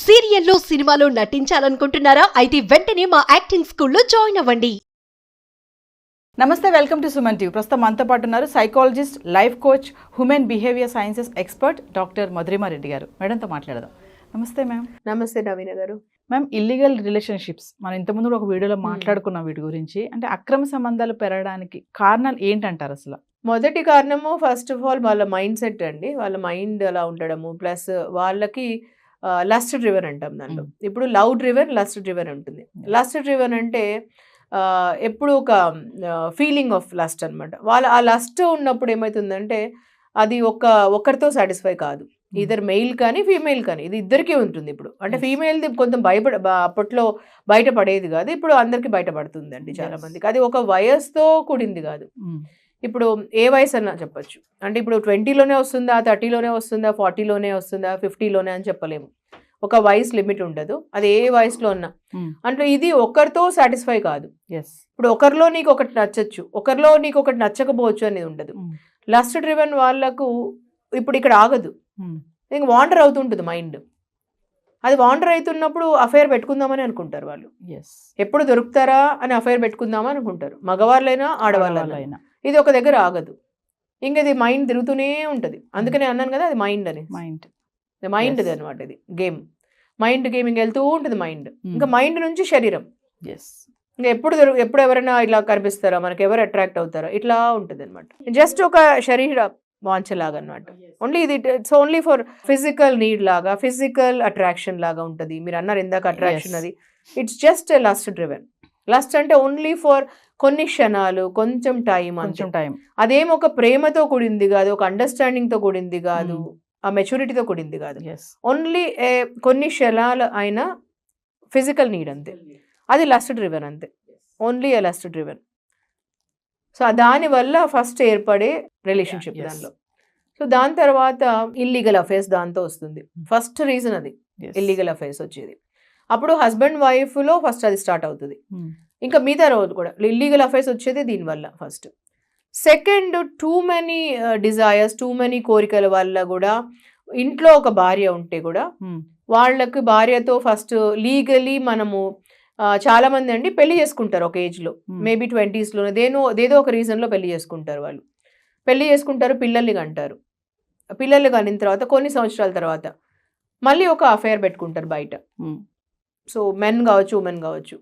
సీరియల్లో సినిమాలో నటించాలనుకుంటున్నారా? అయితే వెంటనే మా యాక్టింగ్ స్కూల్లో జాయిన్ అవ్వండి. నమస్తే, వెల్కమ్ టు సుమన్ టీవీ. ప్రస్తుతం మనతో పాటు ఉన్నారు psychologist, life coach, human behaviour sciences expert doctor Madhurima Reddy గారు. మేడంతో మాట్లాడదాం. నమస్తే మ్యామ్. నమస్తే నవీన గారు. మ్యామ్, ఇల్లీగల్ రిలేషన్షిప్స్ మనం ఇంతకుముందు కూడా ఒక వీడియోలో మాట్లాడుకున్నాం వీటి గురించి. అంటే అక్రమ సంబంధాలు పెరగడానికి కారణాలు ఏంటంటారు అసలు? మొదటి కారణము ఫస్ట్ ఆఫ్ ఆల్ వాళ్ళ మైండ్ సెట్ అండి. వాళ్ళ మైండ్ అలా ఉండడము, ప్లస్ వాళ్ళకి లస్ట్ డ్రివెన్ అంటాం దాంట్లో. ఇప్పుడు లవ్ డ్రివెన్, లస్ట్ డ్రివెన్ ఉంటుంది. లస్ట్ డ్రివెన్ అంటే ఎప్పుడు ఒక ఫీలింగ్ ఆఫ్ లస్ట్ అనమాట. వాళ్ళ ఆ లస్ట్ ఉన్నప్పుడు ఏమవుతుందంటే అది ఒకరితో సాటిస్ఫై కాదు. ఇద్దరు మెయిల్ కానీ ఫీమేల్ కానీ, ఇది ఇద్దరికీ ఉంటుంది. ఇప్పుడు అంటే ఫీమేల్ది కొంచెం అప్పట్లో బయటపడేది కాదు, ఇప్పుడు అందరికి బయటపడుతుందండి చాలా మందికి. అది ఒక వయసుతో కూడింది కాదు. ఇప్పుడు ఏ వయసు అన్నా చెప్పచ్చు. అంటే ఇప్పుడు 20లోనే వస్తుందా, 30లోనే వస్తుందా, 40లోనే వస్తుందా, 50లోనే అని చెప్పలేము. ఒక వయసు లిమిట్ ఉండదు, అది ఏ వయసులో ఉన్నా. అంటే ఇది ఒకరితో సాటిస్ఫై కాదు. ఇప్పుడు ఒకరిలో నీకు ఒకటి నచ్చచ్చు, ఒకరిలో నీకు ఒకటి నచ్చకపోవచ్చు అనేది ఉండదు. లస్ట్ డ్రివెన్ వాళ్ళకు ఇప్పుడు ఇక్కడ ఆగదు, ఇంక వాండర్ అవుతుంటుంది మైండ్. అది వాండర్ అవుతున్నప్పుడు అఫైర్ పెట్టుకుందామని అనుకుంటారు వాళ్ళు. ఎప్పుడు దొరుకుతారా అని అఫైర్ పెట్టుకుందామని అనుకుంటారు, మగవాళ్ళైనా ఆడవాళ్ళైనా. ఇది ఒక దగ్గర ఆగదు, ఇంక ఇది మైండ్ తిరుగుతూనే ఉంటుంది. అందుకనే అన్నాను కదా, అది మైండ్ అని. మైండ్ అనమాట, ఇది గేమ్. మైండ్ గేమింగ్ వెళ్తూ ఉంటుంది మైండ్. ఇంకా మైండ్ నుంచి శరీరం. ఇంకా ఎప్పుడు ఎవరైనా ఇలా కనిపిస్తారా, మనకి ఎవరు అట్రాక్ట్ అవుతారా, ఇట్లా ఉంటుంది అనమాట. జస్ట్ ఒక శరీర వాంఛలాగా అనమాట. ఓన్లీ ఇది it's only for physical need లాగా, ఫిజికల్ అట్రాక్షన్ లాగా ఉంటుంది. మీరు అన్నారు ఇందాక అట్రాక్షన్, అది it's just lust driven. Lust అంటే ఓన్లీ ఫర్ కొన్ని క్షణాలు, కొంచెం టైం. అదేం ఒక ప్రేమతో కూడింది కాదు, ఒక అండర్స్టాండింగ్ తో కూడింది కాదు, ఆ మెచ్యూరిటీతో కూడింది కాదు. ఓన్లీ కొన్ని క్షణాలు అయినా ఫిజికల్ నీడ్ అంతే. అది లస్ట్ డ్రివెన్ అంతే, ఓన్లీ ఏ లస్ట్ డ్రివెన్. సో దానివల్ల ఫస్ట్ ఏర్పడే రిలేషన్షిప్ దానిలో. సో దాని తర్వాత ఇల్లీగల్ అఫైర్స్ దాంతో వస్తుంది. ఫస్ట్ రీజన్ అది ఇల్లీగల్ అఫైర్స్ వచ్చేది. అప్పుడు హస్బెండ్ వైఫ్లో ఫస్ట్ అది స్టార్ట్ అవుతుంది. ఇంకా మిగతా రోజు కూడా ఇల్లీగల్ అఫైర్స్ వచ్చేది దీనివల్ల first. Second, too many desires, too many కోరికల వల్ల కూడా. ఇంట్లో ఒక భార్య ఉంటే కూడా వాళ్ళకి భార్యతో ఫస్ట్ లీగలీ మనము చాలా మంది అండి పెళ్లి చేసుకుంటారు ఒక ఏజ్లో, మేబీ 20sలోనే ఏదో ఒక రీజన్లో పెళ్లి చేసుకుంటారు. వాళ్ళు పెళ్లి చేసుకుంటారు, పిల్లల్ని కంటారు. పిల్లలు కనిన తర్వాత కొన్ని సంవత్సరాల తర్వాత మళ్ళీ ఒక అఫైర్ పెట్టుకుంటారు బయట. సో మెన్ కావచ్చు, ఉమెన్ కావచ్చు.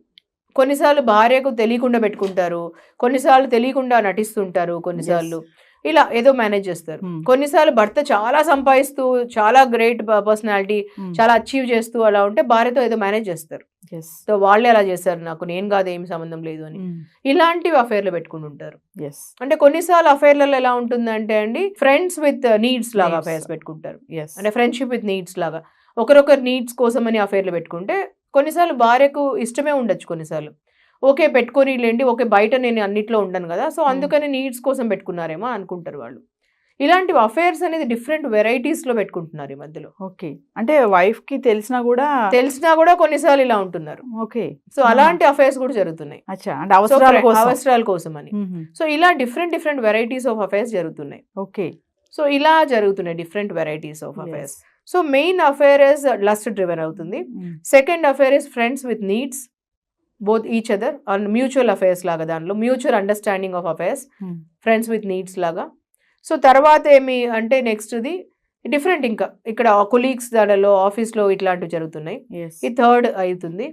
కొన్నిసార్లు భార్యకు తెలియకుండా పెట్టుకుంటారు, కొన్నిసార్లు తెలియకుండా నటిస్తుంటారు, కొన్నిసార్లు ఇలా ఏదో మేనేజ్ చేస్తారు. కొన్నిసార్లు భర్త చాలా సంపాదిస్తూ, చాలా గ్రేట్ పర్సనాలిటీ, చాలా అచీవ్ చేస్తూ అలా ఉంటే భార్యతో ఏదో మేనేజ్ చేస్తారు. సో వాళ్ళే అలా చేస్తారు, నాకు నేను కాదు, ఏమి సంబంధం లేదు అని. ఇలాంటివి అఫైర్లు పెట్టుకుని ఉంటారు. అంటే కొన్నిసార్లు అఫైర్లలో ఎలా ఉంటుందంటే అండి, ఫ్రెండ్స్ విత్ నీడ్స్ లాగా అఫైర్స్ పెట్టుకుంటారు. అంటే ఫ్రెండ్షిప్ విత్ నీడ్స్ లాగా ఒకరొకరు నీడ్స్ కోసం అని అఫైర్లు పెట్టుకుంటే, కొన్నిసార్లు భార్యకు ఇష్టమే ఉండొచ్చు, కొన్నిసార్లు ఓకే పెట్టుకొని లేండి, ఓకే బయట నేను అన్నిట్లో ఉండను కదా, సో అందుకని నీడ్స్ కోసం పెట్టుకున్నారేమో అనుకుంటారు వాళ్ళు. ఇలాంటి అఫైర్స్ అనేది డిఫరెంట్ వెరైటీస్లో పెట్టుకుంటున్నారు ఈ మధ్యలో. ఓకే, అంటే వైఫ్ కి తెలిసినా కూడా కొన్నిసార్లు ఇలా ఉంటున్నారు. ఓకే, సో అలాంటి అఫైర్స్ కూడా జరుగుతున్నాయి, అంటే అవసరాల కోసం అని. సో ఇలా డిఫరెంట్ వెరైటీస్ ఆఫ్ అఫైర్స్ జరుగుతున్నాయి. ఓకే, సో ఇలా జరుగుతున్నాయి different varieties of affairs. So main affair is lust driven అవుతుంది. Second affair is friends with needs both each other, and mutual affairs లాగా, దాంట్లో mutual understanding of affairs, friends with needs లాగా. So తర్వాత ఏమి అంటే నెక్స్ట్ది different, ఇంకా ఇక్కడ colleagues దానిలో ఆఫీస్లో ఇట్లాంటివి జరుగుతున్నాయి. ఈ థర్డ్ అవుతుంది.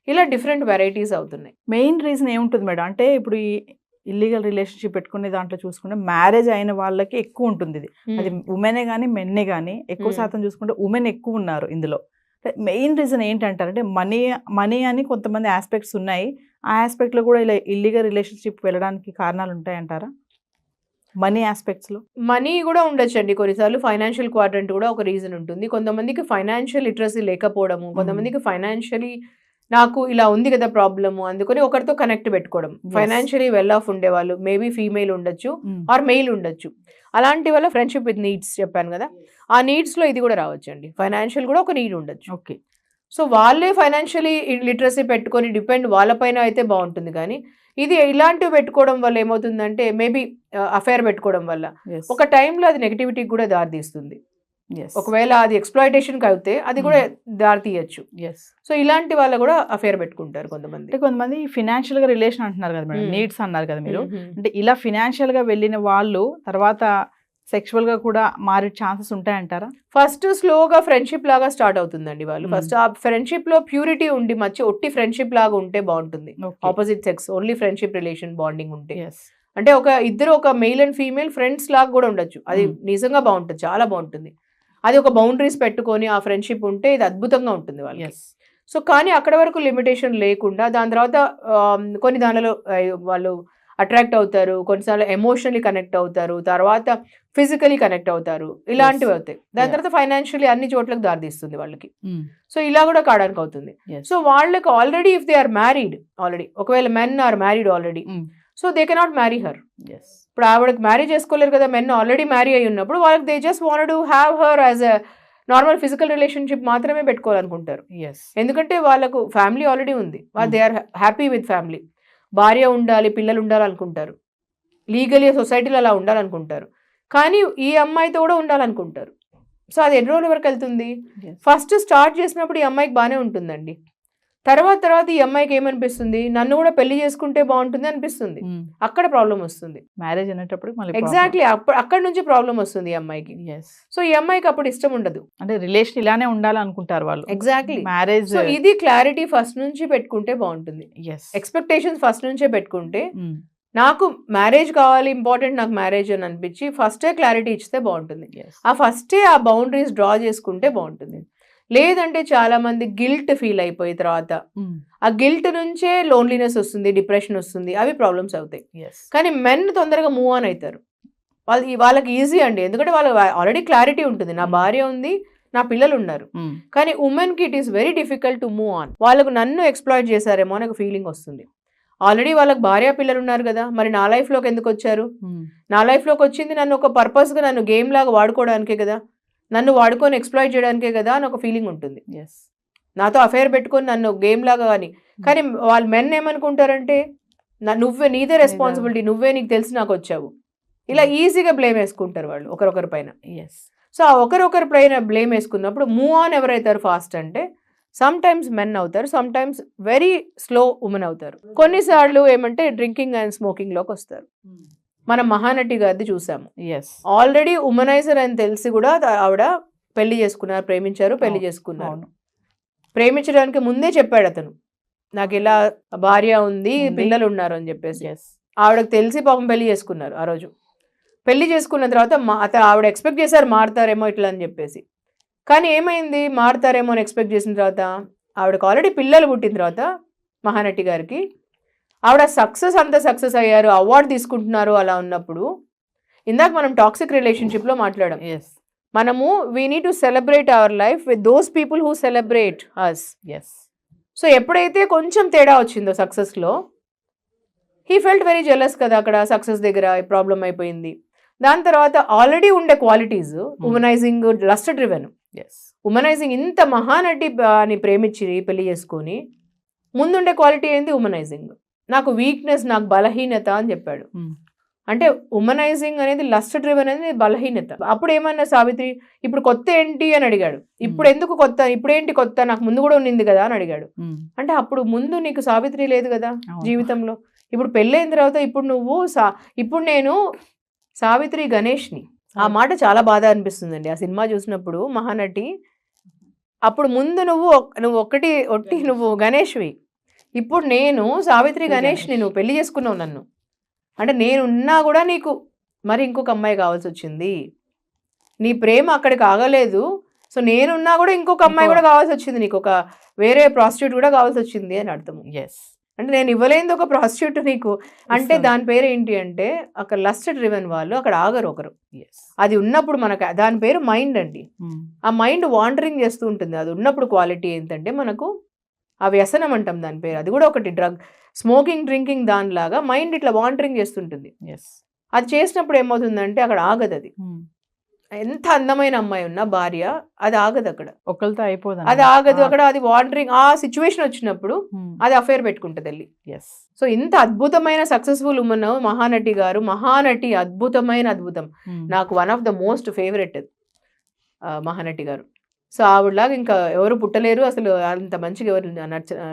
ఇలా డిఫరెంట్ వెరైటీస్ అవుతున్నాయి. మెయిన్ రీజన్ ఏముంటుంది మేడం అంటే, ఇప్పుడు ఈ ఇల్లీగల్ రిలేషన్షిప్ పెట్టుకునే దాంట్లో చూసుకుంటే మ్యారేజ్ అయిన వాళ్ళకి ఎక్కువ ఉంటుంది ఇది. అది ఉమెనే కానీ మెన్నే కానీ ఎక్కువ శాతం చూసుకుంటే ఉమెన్ ఎక్కువ ఉన్నారు ఇందులో. మెయిన్ రీజన్ ఏంటంటారంటే మనీ అని కొంతమంది ఆస్పెక్ట్స్ ఉన్నాయి. ఆ ఆస్పెక్ట్లో కూడా ఇలా ఇల్లీగల్ రిలేషన్షిప్ వెళ్ళడానికి కారణాలు ఉంటాయంటారా? మనీ ఆస్పెక్ట్స్లో మనీ కూడా ఉండొచ్చు అండి. కొన్నిసార్లు ఫైనాన్షియల్ క్వాడ్రంట్ కూడా ఒక రీజన్ ఉంటుంది. కొంతమందికి ఫైనాన్షియల్ లిటరసీ లేకపోవడము, కొంతమందికి ఫైనాన్షియలీ నాకు ఇలా ఉంది కదా ప్రాబ్లము, అందుకని ఒకరితో కనెక్ట్ పెట్టుకోవడం. ఫైనాన్షియలీ వెల్ ఆఫ్ ఉండేవాళ్ళు మేబీ ఫీమేల్ ఉండొచ్చు ఆర్ మెయిల్ ఉండొచ్చు. అలాంటి వల్ల ఫ్రెండ్షిప్ విత్ నీడ్స్ చెప్పాను కదా, ఆ నీడ్స్లో ఇది కూడా రావచ్చు అండి. ఫైనాన్షియల్ కూడా ఒక నీడ్ ఉండొచ్చు. ఓకే, సో వాళ్ళే ఫైనాన్షియలీ లిటరసీ పెట్టుకొని డిపెండ్ వాళ్ళపైన అయితే బాగుంటుంది. కానీ ఇది ఇలాంటివి పెట్టుకోవడం వల్ల ఏమవుతుందంటే, మేబీ అఫైర్ పెట్టుకోవడం వల్ల ఒక టైంలో అది నెగిటివిటీకి కూడా దారితీస్తుంది. ఒకవేళ అది ఎక్స్ప్లాయిటేషన్ కి అయితే అది కూడా దారి తీయచ్చు. ఎస్. సో ఇలాంటి వాళ్ళు కూడా అఫేర్ పెట్టుకుంటారు కొంతమంది. అంటే కొంతమంది ఫినాన్షియల్ గా రిలేషన్ అంటున్నారు కదా మేడం, నీడ్స్ అన్నారు కదా మీరు, అంటే ఇలా ఫినాన్షియల్ గా వెళ్ళిన వాళ్ళు తర్వాత సెక్షువల్ గా కూడా మారే ఛాన్సెస్ ఉంటాయంటారా? ఫస్ట్ స్లోగా ఫ్రెండ్షిప్ లాగా స్టార్ట్ అవుతుందండి వాళ్ళు. ఫస్ట్ ఆ ఫ్రెండ్షిప్ లో ప్యూరిటీ ఉండి మంచి ఒట్టి ఫ్రెండ్షిప్ లాగా ఉంటే బాగుంటుంది. Opposite sex only friendship relation bonding ఉంటే, అంటే ఇద్దరు ఒక మెయిల్ అండ్ ఫీమేల్ ఫ్రెండ్స్ లాగా కూడా ఉండొచ్చు. అది నిజంగా బాగుంటుంది, చాలా బాగుంటుంది. అది ఒక బౌండరీస్ పెట్టుకొని ఆ ఫ్రెండ్షిప్ ఉంటే ఇది అద్భుతంగా ఉంటుంది వాళ్ళకి. సో కానీ అక్కడ వరకు లిమిటేషన్ లేకుండా దాని తర్వాత కొన్ని దానిలో వాళ్ళు అట్రాక్ట్ అవుతారు, కొన్నిసార్లు ఎమోషనలీ కనెక్ట్ అవుతారు, తర్వాత ఫిజికలీ కనెక్ట్ అవుతారు, ఇలాంటివి అవుతాయి. దాని తర్వాత ఫైనాన్షియలీ అన్ని చోట్లకు దారితీస్తుంది వాళ్ళకి. సో ఇలా కూడా కావడానికి అవుతుంది. సో వాళ్ళకి already if they are married already, ఒకవేళ men are married already, so they cannot marry her. ఇప్పుడు ఆవిడకి మ్యారీ చేసుకోలేరు కదా, మెన్ ఆల్రెడీ మ్యారీ అయి ఉన్నప్పుడు వాళ్ళకి they just want to have her as a normal physical relationship మాత్రమే పెట్టుకోవాలనుకుంటారు. ఎందుకంటే వాళ్ళకు ఫ్యామిలీ ఆల్రెడీ ఉంది, they are happy with family. భార్య ఉండాలి, పిల్లలు ఉండాలనుకుంటారు, లీగలీ సొసైటీలో అలా ఉండాలనుకుంటారు. కానీ ఈ అమ్మాయితో కూడా ఉండాలనుకుంటారు. సో అది ఎన్ని రోజుల వరకు వెళ్తుంది? ఫస్ట్ స్టార్ట్ చేసినప్పుడు ఈ అమ్మాయికి బాగానే ఉంటుందండి. తర్వాత ఈ అమ్మాయికి ఏమనిపిస్తుంది, నన్ను కూడా పెళ్లి చేసుకుంటే బాగుంటుంది అనిపిస్తుంది. అక్కడ ప్రాబ్లం వస్తుంది. మ్యారేజ్ అనేటప్పుడు ఎగ్జాక్ట్లీ అక్కడ నుంచి ప్రాబ్లం వస్తుంది ఈ అమ్మాయికి. సో ఈ అమ్మాయికి అప్పుడు ఇష్టం ఉండదు, అంటే రిలేషన్ ఇలానే ఉండాలనుకుంటారు వాళ్ళు. Exactly marriage. సో ఇది క్లారిటీ ఫస్ట్ నుంచి పెట్టుకుంటే బాగుంటుంది. ఎక్స్పెక్టేషన్స్ ఫస్ట్ నుంచే పెట్టుకుంటే, నాకు మ్యారేజ్ కావాలి, ఇంపార్టెంట్ నాకు మ్యారేజ్ అని అనిపించి ఫస్టే క్లారిటీ ఇస్తే బాగుంటుంది. ఆ ఫస్టే ఆ బౌండరీస్ డ్రా చేసుకుంటే బాగుంటుంది. లేదంటే చాలా మంది గిల్ట్ ఫీల్ అయిపోయి తర్వాత ఆ గిల్ట్ నుంచే లోన్లీనెస్ వస్తుంది, డిప్రెషన్ వస్తుంది, అవి ప్రాబ్లమ్స్ అవుతాయి. కానీ మెన్ తొందరగా మూవ్ ఆన్ అవుతారు. వాళ్ళకి ఈజీ అండి, ఎందుకంటే వాళ్ళకి ఆల్రెడీ క్లారిటీ ఉంటుంది, నా భార్య ఉంది, నా పిల్లలు ఉన్నారు. కానీ ఉమెన్ కి it is very difficult to move on. వాళ్ళకు నన్ను ఎక్స్ప్లాయిట్ చేశారేమో అని ఒక ఫీలింగ్ వస్తుంది. ఆల్రెడీ వాళ్ళకి భార్య పిల్లలు ఉన్నారు కదా, మరి నా లైఫ్లోకి ఎందుకు వచ్చారు? నా లైఫ్లోకి వచ్చింది నన్ను ఒక పర్పస్గా, నన్ను గేమ్ లాగా వాడుకోవడానికే కదా, నన్ను వాడుకొని ఎక్స్ప్లాయిట్ చేయడానికే కదా అని ఒక ఫీలింగ్ ఉంటుంది. నాతో అఫేర్ పెట్టుకొని నన్ను గేమ్ లాగా కానీ వాళ్ళు మెన్ ఏమనుకుంటారంటే, నీదే రెస్పాన్సిబిలిటీ, నీకు తెలిసి నాకు వచ్చావు, ఇలా ఈజీగా బ్లేమ్ వేసుకుంటారు వాళ్ళు ఒకరొకరి పైన. సో ఆ ఒకరొకరి పైన బ్లేమ్ వేసుకున్నప్పుడు మూవ్ ఆన్ ఎవరైతారు ఫాస్ట్ అంటే సమ్ టైమ్స్ మెన్ అవుతారు, some times very slow women అవుతారు. కొన్నిసార్లు ఏమంటే డ్రింకింగ్ అండ్ స్మోకింగ్ లోకి వస్తారు. మనం మహానటి గారిది చూసాము, ఆల్రెడీ ఉమనైజర్ అని తెలిసి కూడా ఆవిడ పెళ్లి చేసుకున్నారు, ప్రేమించారు, పెళ్లి చేసుకున్నారు. ప్రేమించడానికి ముందే చెప్పాడు అతను, నాకు ఇలా భార్య ఉంది, పిల్లలు ఉన్నారు అని చెప్పేసి. ఆవిడకి తెలిసి పాపం పెళ్లి చేసుకున్నారు. ఆ రోజు పెళ్లి చేసుకున్న తర్వాత ఆవిడ ఎక్స్పెక్ట్ చేశారు మారుతారేమో ఇట్లా అని చెప్పేసి. కానీ ఏమైంది, మారుతారేమో అని ఎక్స్పెక్ట్ చేసిన తర్వాత ఆవిడకి ఆల్రెడీ పిల్లలు పుట్టిన తర్వాత మహానటి గారికి ఆవిడ సక్సెస్ అయ్యారు, అవార్డు తీసుకుంటున్నారు. అలా ఉన్నప్పుడు ఇందాక మనం టాక్సిక్ రిలేషన్షిప్లో మాట్లాడాం, మనము we need to celebrate our life with those people who celebrate us. So ఎప్పుడైతే కొంచెం తేడా వచ్చిందో సక్సెస్లో, హీ ఫెల్ట్ వెరీ జెలస్ కదా, అక్కడ సక్సెస్ దగ్గర ప్రాబ్లం అయిపోయింది. దాని తర్వాత ఆల్రెడీ ఉండే క్వాలిటీస్, ఉమనైజింగ్, లస్ట్ డ్రివెన్. ఉమనైజింగ్, ఇంత మహానటి అని ప్రేమించి పెళ్లి చేసుకొని ముందుండే క్వాలిటీ ఏంది? ఉమనైజింగ్. నాకు వీక్నెస్, నాకు బలహీనత అని చెప్పాడు. అంటే ఉమనైజింగ్ అనేది, లస్ట్ డ్రివెన్ అనేది బలహీనత. అప్పుడు ఏమన్నా సావిత్రి, ఇప్పుడు కొత్త ఏంటి అని అడిగాడు. ఇప్పుడు ఎందుకు కొత్త, ఇప్పుడేంటి కొత్త, నాకు ముందు కూడా ఉన్నింది కదా అని అడిగాడు. అంటే అప్పుడు ముందు నీకు సావిత్రి లేదు కదా జీవితంలో, ఇప్పుడు పెళ్ళైన తర్వాత ఇప్పుడు నేను సావిత్రి గణేష్ని. ఆ మాట చాలా బాధ అనిపిస్తుందండి ఆ సినిమా చూసినప్పుడు. మహానటి, అప్పుడు ముందు నువ్వు నువ్వు గణేష్వి, ఇప్పుడు నేను సావిత్రి గణేష్ని, నువ్వు పెళ్లి చేసుకున్నావు నన్ను, అంటే నేనున్నా కూడా నీకు మరి ఇంకొక అమ్మాయి కావాల్సి వచ్చింది, నీ ప్రేమ అక్కడికి ఆగలేదు. సో నేనున్నా కూడా ఇంకొక అమ్మాయి కూడా కావాల్సి వచ్చింది, నీకు ఒక వేరే ప్రాస్టిట్యూట్ కూడా కావాల్సి వచ్చింది అని అర్థం. అంటే నేను ఇవ్వలేంది ఒక ప్రాస్టిట్యూట్ నీకు, అంటే దాని పేరు ఏంటి అంటే అక్కడ లస్ట్ డ్రివెన్ వాళ్ళు అక్కడ ఆగరు ఒకరు. అది ఉన్నప్పుడు మనకు దాని పేరు మైండ్ అండి. ఆ మైండ్ వాండరింగ్ చేస్తూ ఉంటుంది. అది ఉన్నప్పుడు క్వాలిటీ ఏంటంటే మనకు ఆ వ్యసనం అంటాం దాని పేరు. అది కూడా ఒకటి డ్రగ్, స్మోకింగ్, డ్రింకింగ్, దానిలాగా మైండ్ ఇట్లా వాండరింగ్ చేస్తుంటుంది. అది చేసినప్పుడు ఏమవుతుందంటే అక్కడ ఆగదు. అది ఎంత అందమైన అమ్మాయి ఉన్నా భార్య, అది ఆగదు అక్కడ, ఒకరితో అయిపోదు, అది ఆగదు అక్కడ. అది వాండరింగ్, ఆ సిచ్యువేషన్ వచ్చినప్పుడు అది అఫేర్ పెట్టుకుంటుంది వెళ్ళి. సో ఇంత అద్భుతమైన సక్సెస్ఫుల్ ఉమెన్ మహానటి గారు. మహానటి అద్భుతం, నాకు one of the most favourite. Mahanati గారు. సో ఆవిడలాగా ఇంకా ఎవరు పుట్టలేరు, అసలు అంత మంచిగా ఎవరు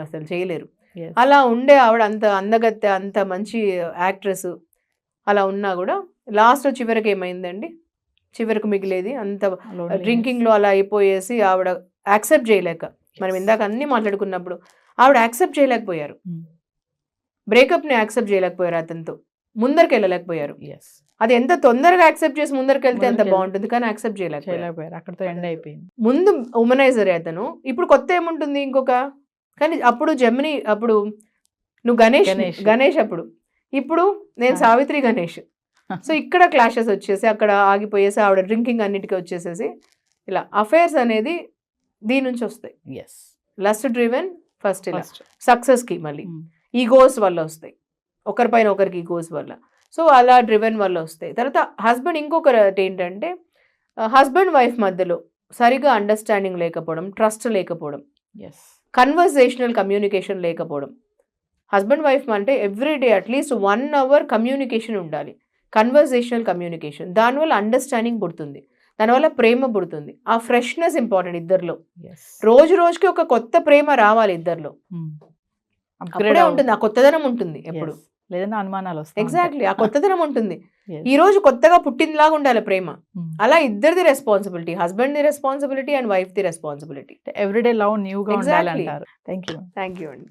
అసలు చేయలేరు. Yes. అలా ఉండే ఆవిడ అంత అందగత్తె, అంత మంచి యాక్ట్రెస్ అలా ఉన్నా కూడా లాస్ట్ చివరికి ఏమైందండి, చివరికి మిగిలేది అంత Loneliness. డ్రింకింగ్ లో అలా అయిపోయేసి ఆవిడ యాక్సెప్ట్ చేయలేక, మనం ఇందాక అన్ని మాట్లాడుకున్నప్పుడు ఆవిడ యాక్సెప్ట్ చేయలేకపోయారు, Hmm. బ్రేకప్ ని యాక్సెప్ట్ చేయలేకపోయారు, అతనితో ముందరికి వెళ్ళలేకపోయారు. Yes. అది ఎంత తొందరగా యాక్సెప్ట్ చేసి ముందరికి వెళ్తే ఎంత ముందరికి బాగుంటుంది, కానీ యాక్సెప్ట్ చేయలేకపోయారు. చేయలేకపోయారు, అక్కడితో ఎండ్ అయిపోయింది. ముందు ఉమనైజర్ అతను, ఇప్పుడు కొత్త ఏముంటుంది ఇంకొక, కానీ అప్పుడు జెమిని, అప్పుడు నువ్వు గణేష్ గణేష్. గణేష్ అప్పుడు, ఇప్పుడు నేను ఆ. సావిత్రి గణేష్. సో ఇక్కడ క్లాషెస్ వచ్చేసి అక్కడ ఆగిపోయేసి ఆవిడ డ్రింకింగ్ అన్నిటికీ వచ్చేసేసి ఇలా అఫైర్స్ అనేది దీని నుంచి వస్తాయి. ఎస్. లస్ట్ డ్రివెన్ ఫస్ట్ ఇలా ఫస్ట్. సక్సెస్ కి మళ్ళీ ఈగోస్ వల్ల వస్తాయి, ఒకరిపైన ఒకరికి ఈగోస్ వల్ల. సో అలా డ్రివెన్ వల్ల వస్తాయి. తర్వాత హస్బెండ్, ఇంకొకటి ఏంటంటే హస్బెండ్ వైఫ్ మధ్యలో సరిగా అండర్స్టాండింగ్ లేకపోవడం, ట్రస్ట్ లేకపోవడం, ఎస్. కన్వర్సేషనల్ కమ్యూనికేషన్ లేకపోవడం. హస్బెండ్ వైఫ్ అంటే ఎవ్రీడే అట్లీస్ట్ 1 hour కమ్యూనికేషన్ ఉండాలి, కన్వర్సేషనల్ కమ్యూనికేషన్. దానివల్ల అండర్స్టాండింగ్ పుడుతుంది, దానివల్ల ప్రేమ పుడుతుంది. ఆ ఫ్రెష్నెస్ ఇంపార్టెంట్ ఇద్దరిలో. ఎస్. రోజు రోజుకి ఒక కొత్త ప్రేమ రావాలి ఇద్దరిలో, అప్గ్రేడ్ అప్పుడే ఉంటుంది, ఆ కొత్తదనం ఉంటుంది ఎప్పుడు. లేదన్నా అనుమానాలు వస్తాయి. ఎగ్జాక్ట్లీ, ఆ కొత్తదనం ఉంటుంది. ఈ రోజు కొత్తగా పుట్టినలాగా ఉండాలి ప్రేమ. అలా ఇద్దరిది రెస్పాన్సిబిలిటీ, హస్బెండ్ ది రెస్పాన్సిబిలిటీ అండ్ వైఫ్ ది రెస్పాన్సిబిలిటీ. ఎవ్రీడే లవ్ న్యూగా ఉండాలి Exactly. అంటారు. Thank you. థ్యాంక్ యూ అండి.